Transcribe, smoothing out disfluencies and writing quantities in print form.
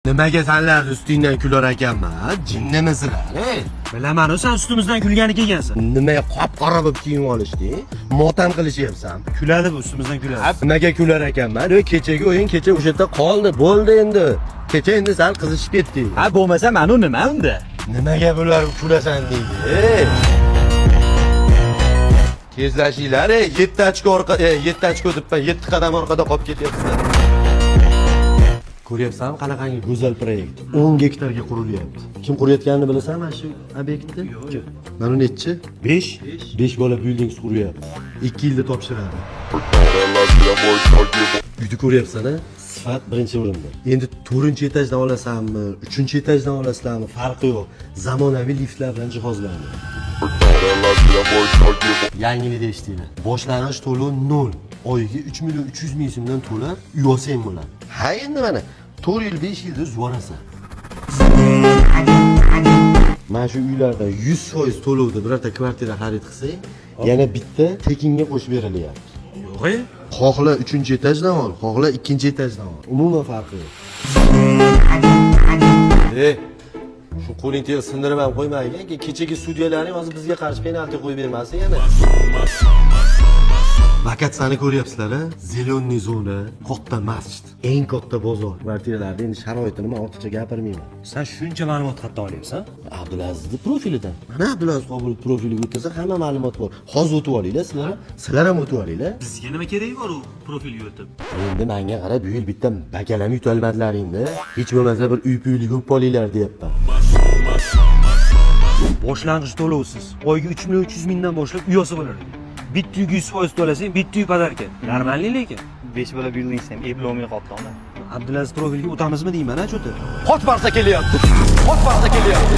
Nimaga senlar ustingdan kular ekanman? Jinnimisizlar, Bilaman, sen ustimizdan kulgani kelgansan. Nimaga qop-qora bo'lib kiyib olishding? Motam qilishyapsan. Kuladi bu, ustimizdan kuladi. Nimaga kular ekanman? Kechagi o'yin kecha o'sha yerda qoldi, bo'ldi endi. Kecha endi sal qizishib ketdik. Ha, bo'lmasa mana nima unda? Nimaga bular kulasan deydi? Tezlashinglar, 7 ochko orqa, 7 ochko debman, 7 qadam orqada qolib ketyapsizlar. Ko'ryapsanmi qanaqangi go'zal proyekt? 10 gektarga qurilyapti. Kim qurayotganini bilasanmi mana shu obyektni? Yo'q. Mana nechi? 5. 5 bola buildings quryapti. 2 yilda topshiradi. Uyni ko'ryapsan-a? Sifat birinchi o'rinda. Endi 4-etajdan olasanmi, 3-etajdan olasizlarmi, farqi yo'q. Zamonaviy liftlar bilan jihozlangan. Yangini eshitdinglar. Boshlanish to'lov 0. Oyiga 3 million 300 ming so'mdan to'lab, uy olsang bo'ladi. Ha endi mana 4 yil 5 yilda yuborasan. Mana shu uylarda 100% to'lovda birorta kvartira xarid qilsang, yana bitta tekinga qo'shib berilyapti. Yo'q-e? Xohla 3-etajdan ol, xohla 2-etajdan ol. Umuman farqi yo'q. Shu qo'ling tez sindirib ham qo'ymagin, kechagi sudyalaring hozir bizga qarshi penalti qo'yib bermasin yana. Vakatsani ko'ryapsizlar-a? Zeleniy zona, katta masjid, eng katta bozor. Kvartiralarda endi sharoitini men ortiqcha gapirmayman. Sen shuncha ma'lumot xatdan olyapsan? Abdulazizni profilidan. Mana Abdulaziz Qobulov profiliga o'tsa hamma ma'lumot bor. Hozir o'tib olinglar sizlar. Sizlar ham o'tib olinglar. Bizga nima keragi bor u profilga o'tib? Endi menga qarab, bu yil bitta bakalam yutolmadlaringda. Hech bo'lmasa bir uy-puylik o'p olinglar deyapman. Boshlang'ich to'lovsiz. Oyga 3 million 300 mingdan boshlab uy olsa bo'ladi. Bitta uyga 100% to'lasang, bitta uy padarka. Normalniy lekin. 5 bola buildings ham eplolmay qoldi ona. Abdulaziz profilga o'tamizmi deyman-a, cho'ti? Hot barsa kelyapti. Hot barsa kelyapti.